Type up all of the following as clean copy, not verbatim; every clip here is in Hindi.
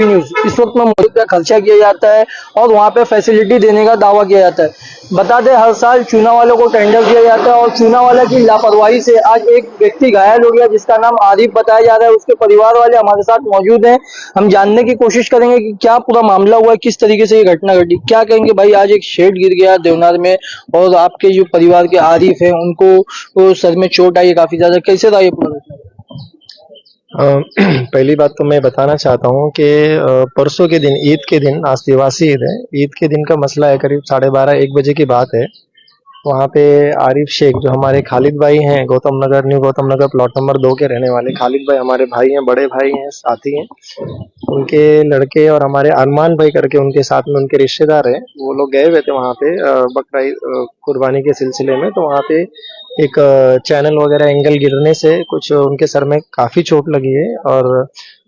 न्यूज इस वक्त में मौजूद का खर्चा किया जाता है और वहाँ पे फैसिलिटी देने का दावा किया जाता है। बता दें हर साल चूना वालों को टेंडर दिया जाता है और चूना वाले की लापरवाही से आज एक व्यक्ति घायल हो गया जिसका नाम आरिफ बताया जा रहा है। उसके परिवार वाले हमारे साथ मौजूद हैं। हम जानने की कोशिश करेंगे कि क्या पूरा मामला हुआ है, किस तरीके से ये घटना घटी। क्या कहेंगे भाई, आज एक शेड गिर गया देवनार में और आपके जो परिवार के आरिफ है उनको सर में चोट आई है काफी ज्यादा, कैसे रहा ये पूरा घटना? पहली बात तो मैं बताना चाहता हूँ कि परसों के दिन, ईद के दिन, आज दिवासी ईद है, ईद के दिन का मसला है। करीब 12:30-1 बजे की बात है। वहाँ पे आरिफ शेख, जो हमारे खालिद भाई हैं, Gautam Nagar, new Gautam Nagar plot number 2 के रहने वाले खालिद भाई हमारे भाई हैं, बड़े भाई हैं, साथी हैं। उनके लड़के और हमारे अरमान भाई करके उनके साथ में उनके रिश्तेदार हैं, वो लोग गए हुए थे वहाँ पे बकरा कुर्बानी के सिलसिले में। तो वहाँ पे एक चैनल वगैरह एंगल गिरने से कुछ उनके सर में काफी चोट लगी है और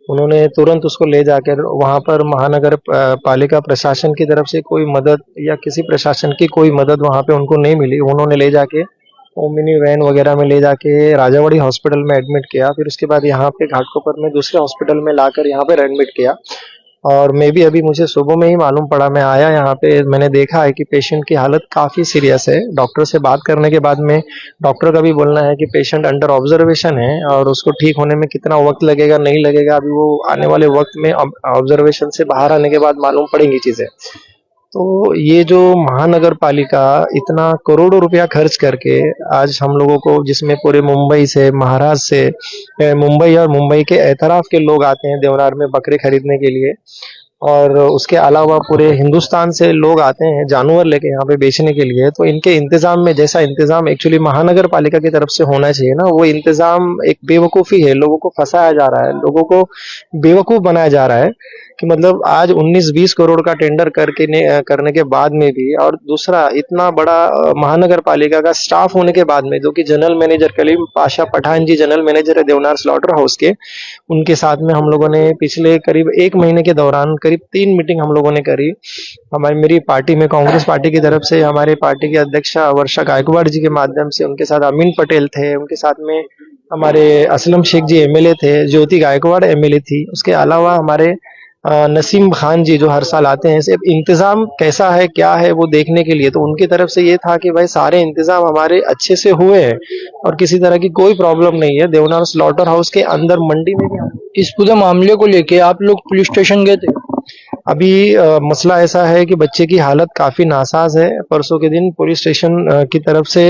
उन्होंने तुरंत उसको ले जाकर वहां पर महानगर पालिका प्रशासन की तरफ से कोई मदद या किसी प्रशासन की कोई मदद वहां पे उनको नहीं मिली। उन्होंने ले जाके ओमिनी वैन वगैरह में ले जाके राजावाड़ी हॉस्पिटल में एडमिट किया। फिर उसके बाद यहाँ पे घाटकोपर में दूसरे हॉस्पिटल में लाकर यहाँ पे एडमिट किया। और मैं भी अभी, मुझे सुबह में ही मालूम पड़ा, मैं आया यहाँ पे, मैंने देखा है कि पेशेंट की हालत काफ़ी सीरियस है। डॉक्टर से बात करने के बाद में डॉक्टर का भी बोलना है कि पेशेंट अंडर ऑब्जर्वेशन है और उसको ठीक होने में कितना वक्त लगेगा नहीं लगेगा अभी वो आने वाले वक्त में ऑब्जर्वेशन से बाहर आने के बाद मालूम पड़ेंगी चीज़ें। तो ये जो महानगर पालिका इतना करोड़ों रुपया खर्च करके आज हम लोगों को, जिसमें पूरे मुंबई से, महाराष्ट्र से, मुंबई और मुंबई के एतराफ के लोग आते हैं देवनार में बकरे खरीदने के लिए, और उसके अलावा पूरे हिंदुस्तान से लोग आते हैं जानवर लेके यहाँ पे बेचने के लिए। तो इनके इंतजाम में, जैसा इंतजाम एक्चुअली महानगर पालिका की तरफ से होना चाहिए ना, वो इंतजाम एक बेवकूफ़ी है। लोगों को फंसाया जा रहा है, लोगों को बेवकूफ़ बनाया जा रहा है कि मतलब आज 19-20 करोड़ का टेंडर करने के बाद में भी, और दूसरा इतना बड़ा महानगर पालिका का स्टाफ होने के बाद में, जो कि जनरल मैनेजर कलीम पाशा पठान जी जनरल मैनेजर है देवनार स्लॉटर हाउस के, उनके साथ में हम लोगों ने पिछले करीब 1 महीने के दौरान करीब 3 मीटिंग हम लोगों ने करी। मेरी पार्टी में, कांग्रेस पार्टी की तरफ से हमारे पार्टी की अध्यक्षा वर्षा गायकवाड़ जी के माध्यम से, उनके साथ अमीन पटेल थे, उनके साथ में हमारे असलम शेख जी एमएलए थे, ज्योति गायकवाड़ एमएलए थी, उसके अलावा हमारे नसीम खान जी जो हर साल आते हैं। सिर्फ इंतजाम कैसा है क्या है वो देखने के लिए, तो उनकी तरफ से ये था कि भाई सारे इंतजाम हमारे अच्छे से हुए हैं और किसी तरह की कोई प्रॉब्लम नहीं है। देवनार स्लॉटर हाउस के अंदर मंडी में भी इस पूरे मामले को लेके आप लोग पुलिस स्टेशन गए थे? अभी मसला ऐसा है कि बच्चे की हालत काफी नासाज है। परसों के दिन पुलिस स्टेशन की तरफ से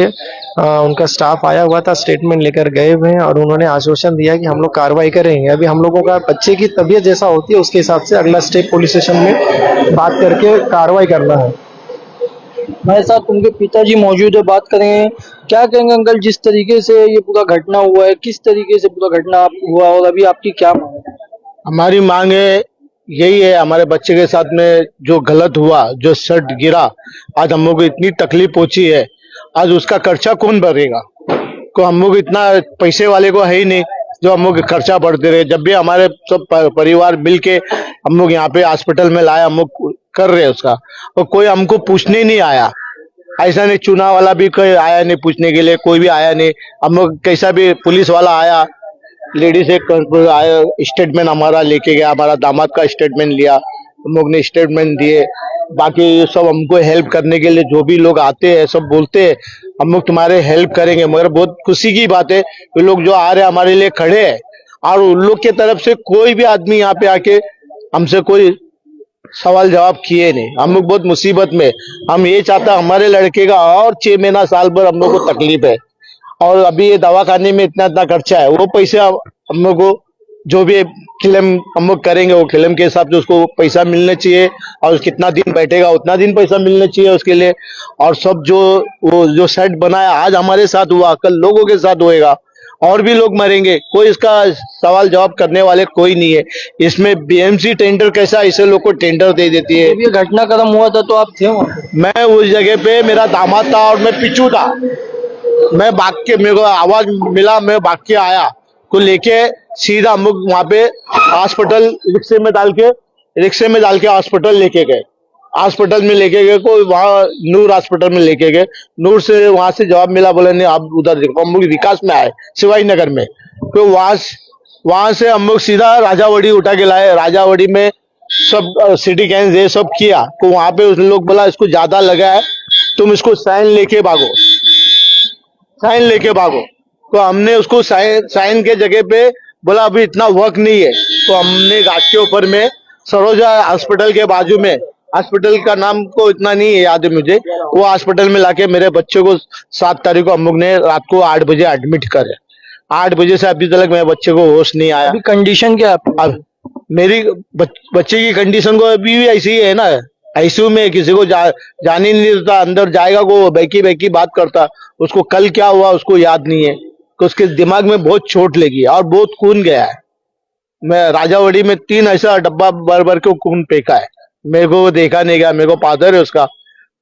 उनका स्टाफ आया हुआ था, स्टेटमेंट लेकर गए हुए हैं और उन्होंने आश्वासन दिया कि हम लोग कार्रवाई करेंगे। अभी हम लोगों का बच्चे की तबीयत जैसा होती है उसके हिसाब से अगला स्टेप पुलिस स्टेशन में बात करके कार्रवाई करना है। हमारे साथ उनके पिताजी मौजूद है, बात करेंगे। क्या कहेंगे अंकल, जिस तरीके से ये पूरा घटना हुआ है, किस तरीके से पूरा घटना हुआ और अभी आपकी क्या मांग है? हमारी मांग है यही है, हमारे बच्चे के साथ में जो गलत हुआ, जो शर्ट गिरा, आज हम लोग को इतनी तकलीफ पहुंची है, आज उसका खर्चा कौन भरेगा? को हम लोग इतना पैसे वाले को है ही नहीं जो हम लोग खर्चा बढ़ते रहे। जब भी हमारे सब परिवार मिल के हम लोग यहाँ पे हॉस्पिटल में लाए, हम लोग कर रहे उसका, और कोई हमको पूछने नहीं आया। ऐसा नहीं, चुनाव वाला भी कोई आया नहीं पूछने के लिए, कोई भी आया नहीं। हम लोग कैसा भी, पुलिस वाला आया, लेडीज एक आया, स्टेटमेंट हमारा लेके गया, हमारा दामाद का स्टेटमेंट लिया, हम लोग ने स्टेटमेंट दिए। बाकी सब हमको हेल्प करने के लिए जो भी लोग आते हैं सब बोलते हैं हम लोग तुम्हारे हेल्प करेंगे। मगर बहुत खुशी की बात है कि लोग जो आ रहे हैं हमारे लिए खड़े हैं, और उन लोग के तरफ से कोई भी आदमी यहाँ पे आके हमसे कोई सवाल जवाब किए नहीं। हम लोग बहुत मुसीबत में, हम ये चाहता हमारे लड़के का और 6 महीना साल भर हम लोग को तकलीफ है, और अभी ये दवाखाने में इतना इतना खर्चा है। वो पैसे हम लोग को जो भी क्लेम हम लोग करेंगे वो क्लेम के हिसाब से उसको पैसा मिलना चाहिए, और कितना दिन बैठेगा उतना दिन पैसा मिलना चाहिए उसके लिए। और सब जो वो जो सेट बनाया आज हमारे साथ हुआ, कल लोगों के साथ होएगा, और भी लोग मरेंगे, कोई इसका सवाल जवाब करने वाले कोई नहीं है। इसमें बीएमसी टेंडर कैसा ऐसे लोग को टेंडर दे देती है। ये घटना क्रम हुआ था तो आप थे वहाँ? मैं उस जगह पे, मेरा दामाद था और मैं पीछू था। मैं भाग के, मेरे को आवाज मिला, मैं भाग के आया, को लेके सीधा हम लोग वहाँ पे हॉस्पिटल रिक्शे में डाल के हॉस्पिटल लेके गए। हॉस्पिटल में लेके गए को वहाँ नूर हॉस्पिटल में लेके गए। नूर से वहां से जवाब मिला, बोले नहीं आप उधर देखो, हम लोग विकास में आए शिवाजी नगर में। तो वहां से हम लोग सीधा राजावाड़ी उठा के लाए। राजावाड़ी में सब सिटी कैंस ये सब किया, तो वहां पे उस लोग बोला इसको ज्यादा लगा है, तुम इसको साइन लेके भागो, साइन लेके भागो। तो हमने उसको साइन के जगह पे बोला अभी इतना वर्क नहीं है, तो हमने घाट के ऊपर में सरोजा हॉस्पिटल के बाजू में, हॉस्पिटल का नाम को इतना नहीं याद है मुझे, वो हॉस्पिटल में लाके मेरे बच्चे को 7 तारीख को हम लोग ने रात को 8 बजे एडमिट करे। 8 बजे से अभी तक मेरे बच्चे को होश नहीं आया। अभी कंडीशन क्या है आपकी? अब मेरी बच्चे की कंडीशन को अभी भी ऐसी ही है ना, आईसीयू में, किसी को जाने नहीं देता, अंदर जाएगा वो बैकी बैकी बात करता, उसको कल क्या हुआ उसको याद नहीं है, तो उसके दिमाग में बहुत चोट लगी है और बहुत खून गया है। मैं राजावड़ी में 3 ऐसा डब्बा भर भर के खून फेंका है, मेरे को वो देखा नहीं गया, मेरे को फादर है उसका।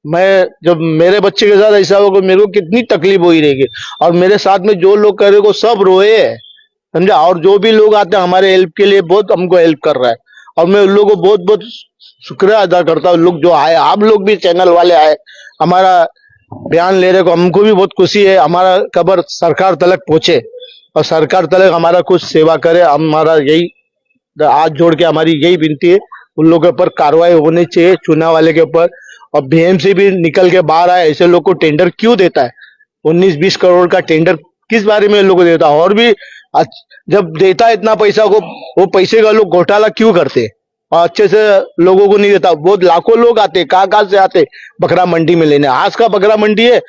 मैं जब मेरे बच्चे के साथ ऐसा होगा मेरे को कितनी तकलीफ हुई रहेगी, और मेरे साथ में जो लोग करे को सब रोए हैं, समझा। और जो भी लोग आते हैं हमारे हेल्प के लिए बहुत हमको हेल्प कर रहा है, और मैं उन लोगों को बहुत बहुत शुक्रिया अदा करता हूँ। लोग जो आए, आप लोग भी चैनल वाले आए, हमारा बयान ले रहे को हमको भी बहुत खुशी है। हमारा खबर सरकार तक पहुंचे और सरकार तक हमारा कुछ सेवा करे, हमारा यही हाथ जोड़ के हमारी यही विनती है। उन लोगों के ऊपर कार्रवाई होनी चाहिए, चुनाव वाले के ऊपर। और बीएमसी भी निकल के बाहर आए, ऐसे लोग को टेंडर क्यों देता है? 19-20 करोड़ का टेंडर किस बारे में लोग को देता है? और भी जब देता है इतना पैसा को, वो पैसे का लोग घोटाला क्यों करते? और अच्छे से लोगों को नहीं देता। बहुत लाखों लोग आते, कहाँ से आते बकरा मंडी में लेने। आज का बकरा मंडी है,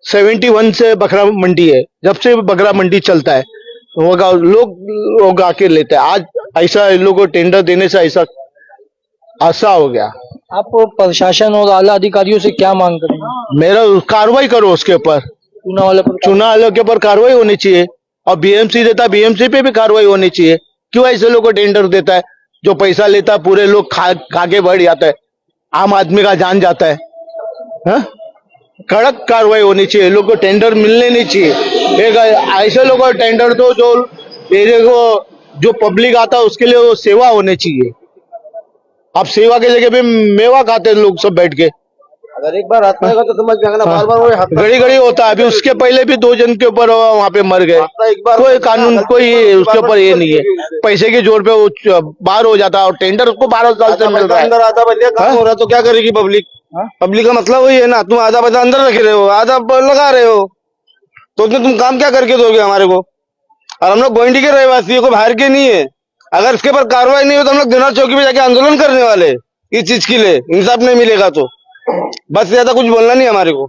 71 से बकरा मंडी है, जब से बकरा मंडी चलता है लोग आके लेते हैं। आज ऐसा इन लोगों को टेंडर देने से ऐसा हो गया। आप प्रशासन और आला अधिकारियों से क्या मांग करेंगे? मेरा कार्रवाई करो उसके ऊपर, चुनाव वालों के ऊपर कार्रवाई होनी चाहिए। और बीएमसी देता, बीएमसी पे भी कार्रवाई होनी चाहिए। क्यों ऐसे लोगों को टेंडर देता है? जो पैसा लेता है पूरे लोग खा के बढ़ जाता है, आम आदमी का जान जाता है। हा? कड़क कार्रवाई होनी चाहिए, लोग को टेंडर मिलने नहीं चाहिए। एक ऐसे लोगों को टेंडर दो जो एरिया को, जो पब्लिक आता है उसके लिए वो सेवा होनी चाहिए। आप सेवा के जगह पे मेवा खाते हैं लोग सब बैठ के। अगर एक बार हाथ में आएगा तो समझ जाएगा ना, बार बार घड़ी घड़ी होता है। अभी उसके पहले भी 2 जन के ऊपर वहां पे मर गए। कोई कानून, कोई उसके ऊपर ये नहीं है। पैसे के जोर पे वो बाहर हो जाता है, और टेंडर उसको 12 साल से मिल रहा है। अंदर आधा बजे काम हो रहा है तो क्या करेगी पब्लिक? पब्लिक का मतलब वही है ना, तुम आधा बजा अंदर रख रहे हो, आधा लगा रहे हो, तो उसमें तुम काम क्या करके दोगे हमारे को? और हम लोग गोइंडी के रहवासी है, कोई बाहर के नहीं है। अगर इसके पर कार्रवाई नहीं हो तो हम लोग दिनार चौकी पे जाके आंदोलन करने वाले इस चीज के लिए। इंसाफ नहीं मिलेगा तो बस, ज्यादा कुछ बोलना नहीं हमारे को।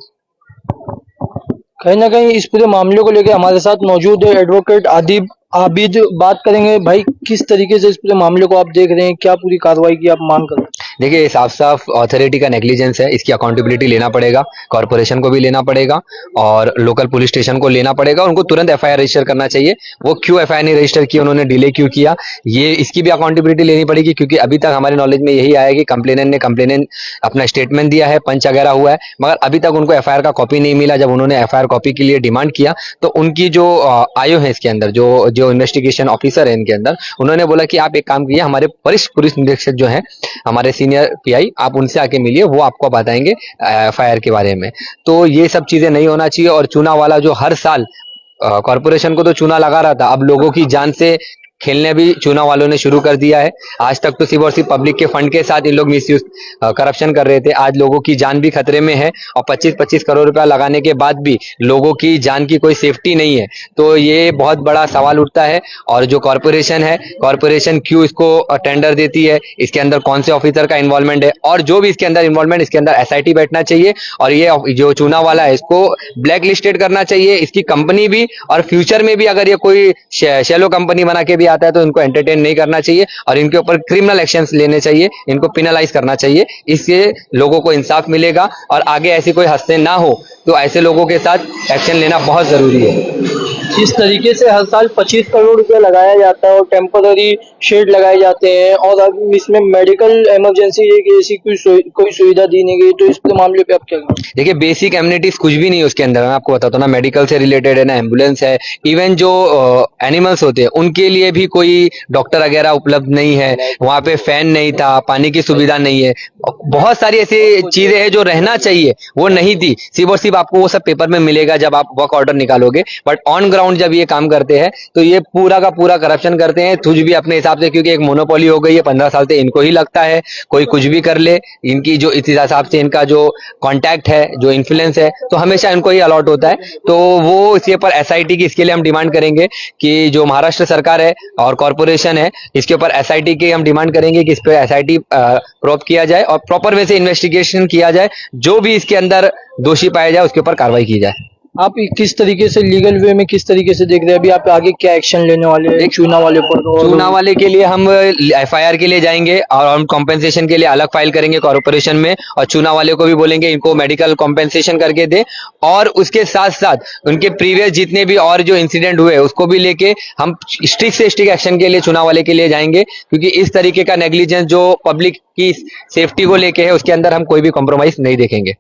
कहीं ना कहीं इस पूरे मामले को लेकर हमारे साथ मौजूद है एडवोकेट आबिद। बात करेंगे भाई, किस तरीके से इस पूरे मामले को आप देख रहे हैं, क्या पूरी कार्रवाई की आप मांग कर रहे हैं? देखिए, ये साफ साफ अथॉरिटी का नेग्लिजेंस है। इसकी अकाउंटेबिलिटी लेना पड़ेगा, कॉर्पोरेशन को भी लेना पड़ेगा और लोकल पुलिस स्टेशन को लेना पड़ेगा। उनको तुरंत एफआईआर रजिस्टर करना चाहिए। वो क्यों एफआईआर नहीं रजिस्टर किया, उन्होंने डिले क्यों किया, ये इसकी भी अकाउंटेबिलिटी लेनी पड़ेगी। क्योंकि अभी तक हमारे नॉलेज में यही आया कि कंप्लेनेंट अपना स्टेटमेंट दिया है, पंच वगैरह हुआ है, मगर अभी तक उनको एफआईआर का कॉपी नहीं मिला। जब उन्होंने एफआईआर कॉपी के लिए डिमांड किया तो उनकी जो आयो है इसके अंदर, जो इन्वेस्टिगेशन ऑफिसर है इनके अंदर, उन्होंने बोला कि आप एक काम कीजिए, हमारे वरिष्ठ पुलिस निरीक्षक जो है, हमारे सीनियर पीआई, आप उनसे आके मिलिए, वो आपको बताएंगे एफआईआर के बारे में। तो ये सब चीजें नहीं होना चाहिए। और चूना वाला जो हर साल कॉर्पोरेशन को तो चूना लगा रहा था, अब लोगों की जान से खेलने भी चूना वालों ने शुरू कर दिया है। आज तक तो सिर्फ और सिर्फ पब्लिक के फंड के साथ इन लोग मिसयूज करप्शन कर रहे थे। आज लोगों की जान भी खतरे में है और 25-25 करोड़ रुपया लगाने के बाद भी लोगों की जान की कोई सेफ्टी नहीं है। तो ये बहुत बड़ा सवाल उठता है। और जो कॉर्पोरेशन है, कॉर्पोरेशन क्यों इसको टेंडर देती है, इसके अंदर कौन से ऑफिसर का इन्वॉल्वमेंट है, और जो भी इसके अंदर इन्वॉल्वमेंट, इसके अंदर एसआईटी बैठना चाहिए और ये जो चूना वाला है इसको ब्लैक लिस्टेड करना चाहिए, इसकी कंपनी भी। और फ्यूचर में भी अगर ये कोई शेलो कंपनी बना के भी आता है तो इनको एंटरटेन नहीं करना चाहिए और इनके ऊपर क्रिमिनल एक्शंस लेने चाहिए, इनको पिनलाइज करना चाहिए। इससे लोगों को इंसाफ मिलेगा और आगे ऐसी कोई हादसे ना हो, तो ऐसे लोगों के साथ एक्शन लेना बहुत जरूरी है। इस तरीके से हर साल 25 करोड़ रुपया लगाया जाता है और टेम्पररी शेड लगाए जाते हैं, और अब इसमें मेडिकल इमरजेंसी ऐसी कोई सुविधा दी नहीं गई, तो इस मामले पे आप क्या कहेंगे? देखिए, बेसिक एमिनिटीज कुछ भी नहीं है उसके अंदर। मैं आपको बताता हूँ ना, मेडिकल से रिलेटेड है ना, एम्बुलेंस है, इवन जो एनिमल्स होते हैं उनके लिए भी कोई डॉक्टर वगैरह उपलब्ध नहीं है, वहाँ पे फैन नहीं था, पानी की सुविधा नहीं है, बहुत सारी ऐसी चीजें हैं जो रहना चाहिए वो नहीं थी। सिर्फ और सिर्फ आपको वो सब पेपर में मिलेगा जब आप वर्क ऑर्डर निकालोगे, बट ऑन ग्राउंड जब ये काम करते हैं तो ये पूरा का पूरा करप्शन करते हैं, कुछ भी अपने हिसाब से, क्योंकि एक मोनोपोली हो गई है 15 साल से, इनको ही लगता है कोई कुछ भी कर ले, इनकी जो इस हिसाब से इनका जो कॉन्टैक्ट है, जो इन्फ्लुएंस है, तो हमेशा इनको ही अलॉट होता है। तो वो इसके ऊपर एसआईटी की, इसके लिए हम डिमांड करेंगे कि जो महाराष्ट्र सरकार है और कॉर्पोरेशन है, इसके ऊपर एसआईटी की हम डिमांड करेंगे कि इस पे एसआईटी प्रोब किया जाए और प्रॉपर वे से इन्वेस्टिगेशन किया जाए, जो भी इसके अंदर दोषी पाया जाए उसके ऊपर कार्रवाई की जाए। आप किस तरीके से लीगल वे में किस तरीके से देख रहे हैं, अभी आप आगे क्या एक्शन लेने वाले हैं चूना वाले पर? चूना वाले के लिए हम एफआईआर के लिए जाएंगे और हम कॉम्पेंसेशन के लिए अलग फाइल करेंगे कॉर्पोरेशन में, और चूना वाले को भी बोलेंगे इनको मेडिकल कॉम्पेंसेशन करके दे, और उसके साथ साथ उनके प्रीवियस जितने भी और जो इंसिडेंट हुए उसको भी लेके हम स्ट्रिक्ट से स्ट्रिक्ट एक्शन के लिए चूना वाले के लिए जाएंगे, क्योंकि इस तरीके का नेग्लिजेंस जो पब्लिक की सेफ्टी को लेके है उसके अंदर हम कोई भी कॉम्प्रोमाइज नहीं देखेंगे।